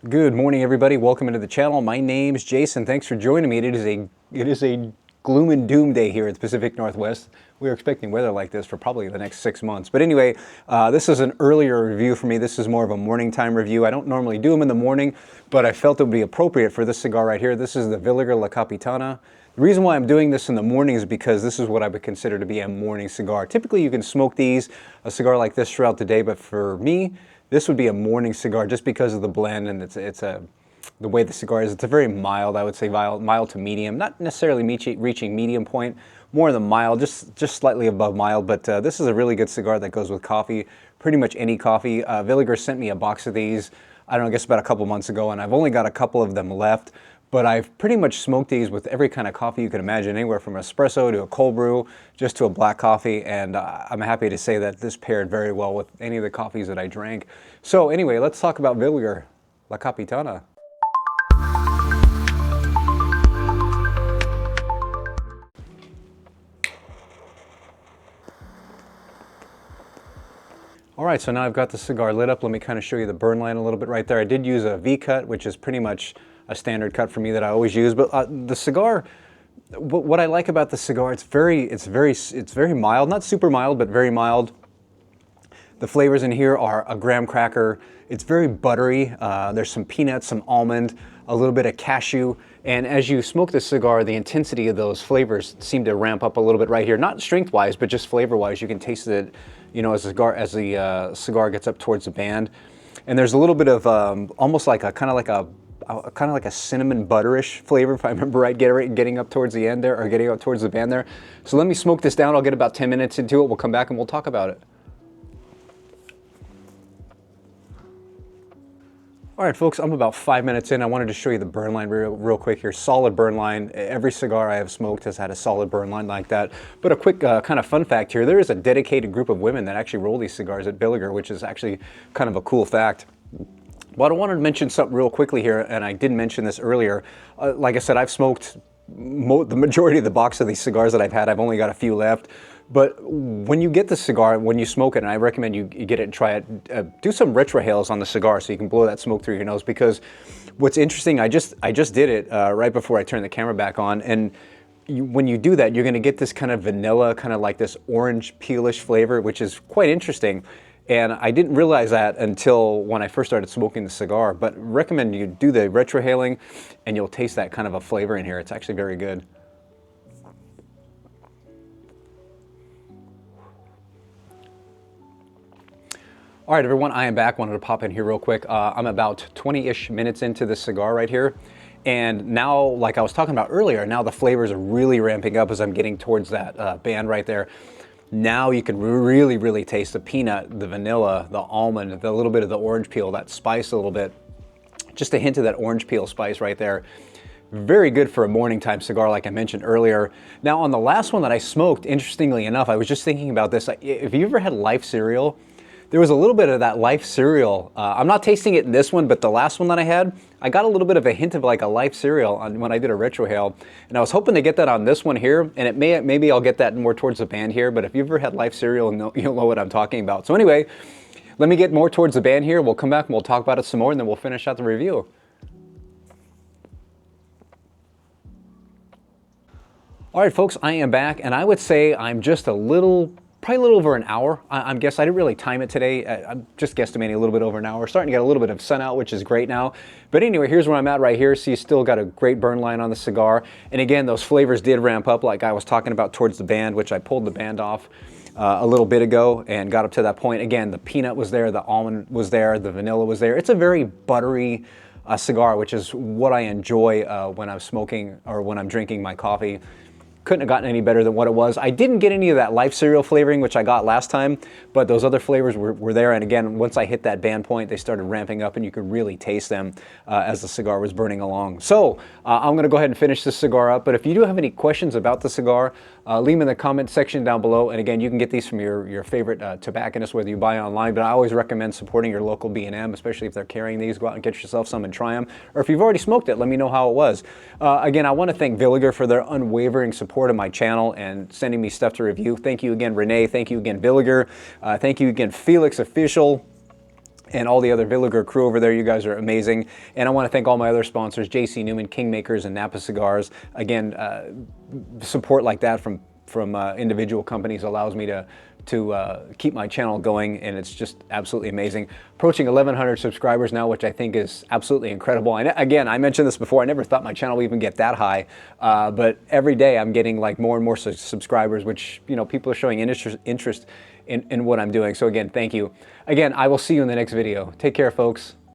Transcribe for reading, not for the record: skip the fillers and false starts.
Good morning, everybody. Welcome into the channel. My name's Jason. Thanks for joining me. It is a gloom and doom day here in the Pacific Northwest. We are expecting weather like this for probably the next 6 months. But anyway, this is an earlier review for me. This is more of a morning time review. I don't normally do them in the morning, but I felt it would be appropriate for this cigar right here. This is the Villiger La Capitana. The reason why I'm doing this in the morning is because this is what I would consider to be a morning cigar. Typically, you can smoke a cigar like this throughout the day, but for me, this would be a morning cigar just because of the blend and the way the cigar is. It's a very mild, I would say mild to medium, not necessarily reaching medium point, more than mild, just slightly above mild. But this is a really good cigar that goes with coffee, pretty much any coffee. Villiger sent me a box of these, I don't know, I guess about a couple months ago, and I've only got a couple of them left. But I've pretty much smoked these with every kind of coffee you can imagine, anywhere from espresso to a cold brew, just to a black coffee, and I'm happy to say that this paired very well with any of the coffees that I drank. So anyway, let's talk about Villiger La Capitana. All right, so now I've got the cigar lit up. Let me kind of show you the burn line a little bit right there. I did use a V cut, which is pretty much a standard cut for me that I always use. But the cigar, what I like about the cigar, it's very mild, not super mild, but very mild. The flavors in here are a graham cracker. It's very buttery. There's some peanuts, some almond, a little bit of cashew. And as you smoke the cigar, the intensity of those flavors seem to ramp up a little bit right here. Not strength-wise, but just flavor-wise. You can taste it, you know, as the cigar gets up towards the band. And there's a little bit of almost like a kind of like a cinnamon butterish flavor, if I remember right, getting up towards the end there, or getting up towards the band there. So let me smoke this down. I'll get about 10 minutes into it. We'll come back and we'll talk about it. All right, folks, I'm about 5 minutes in. I wanted to show you the burn line real quick here. Solid burn line. Every cigar I have smoked has had a solid burn line like that. But a quick kind of fun fact here, there is a dedicated group of women that actually roll these cigars at Villiger, which is actually kind of a cool fact. But I wanted to mention something real quickly here, and I didn't mention this earlier. Like I said, I've smoked the majority of the box of these cigars that I've had. I've only got a few left. But when you get the cigar, when you smoke it, and I recommend you get it and try it, do some retrohales on the cigar so you can blow that smoke through your nose. Because what's interesting, I just did it right before I turned the camera back on, and when you do that, you're going to get this kind of vanilla, kind of like this orange peelish flavor, which is quite interesting. And I didn't realize that until when I first started smoking the cigar. But recommend you do the retrohaling, and you'll taste that kind of a flavor in here. It's actually very good. All right, everyone, I am back. Wanted to pop in here real quick. I'm about 20-ish minutes into this cigar right here. And now, like I was talking about earlier, now the flavors are really ramping up as I'm getting towards that band right there. Now you can really, really taste the peanut, the vanilla, the almond, the little bit of the orange peel, that spice a little bit. Just a hint of that orange peel spice right there. Very good for a morning time cigar, like I mentioned earlier. Now, on the last one that I smoked, interestingly enough, I was just thinking about this. If you ever had Life cereal, there was a little bit of that Life cereal. I'm not tasting it in this one, but the last one that I had, I got a little bit of a hint of like a Life cereal when I did a retrohale. And I was hoping to get that on this one here, and maybe I'll get that more towards the band here, but if you've ever had Life cereal, you'll know what I'm talking about. So anyway, let me get more towards the band here. We'll come back and we'll talk about it some more, and then we'll finish out the review. All right, folks, I am back, and I would say I'm just probably a little over an hour. I'm guessing. I didn't really time it today. I'm just guesstimating a little bit over an hour. Starting to get a little bit of sun out, which is great now. But anyway, here's where I'm at right here. So you still got a great burn line on the cigar. And again, those flavors did ramp up like I was talking about towards the band, which I pulled the band off a little bit ago and got up to that point. Again, the peanut was there, the almond was there, the vanilla was there. It's a very buttery cigar, which is what I enjoy when I'm smoking or when I'm drinking my coffee. Couldn't have gotten any better than what it was. I didn't get any of that Life cereal flavoring, which I got last time, but those other flavors were there. And again, once I hit that band point, they started ramping up, and you could really taste them as the cigar was burning along. So I'm gonna go ahead and finish this cigar up, but if you do have any questions about the cigar, leave them in the comment section down below. And again, you can get these from your favorite tobacconist, whether you buy online, but I always recommend supporting your local B&M, especially if they're carrying these. Go out and get yourself some and try them. Or if you've already smoked it, let me know how it was. Again, I want to thank Villiger for their unwavering support of my channel and sending me stuff to review. Thank you again, Renee. Thank you again, Villiger. Thank you again, Felix Official. and all the other Villiger crew over there. You guys are amazing. And I want to thank all my other sponsors, JC Newman, Kingmakers, and Napa Cigars. Again, support like that from individual companies allows me to keep my channel going, and it's just absolutely amazing. Approaching 1,100 subscribers now, which I think is absolutely incredible. And again, I mentioned this before, I never thought my channel would even get that high, but every day I'm getting like more and more subscribers, which, you know, people are showing interest in what I'm doing. So again, thank you. Again, I will see you in the next video. Take care, folks.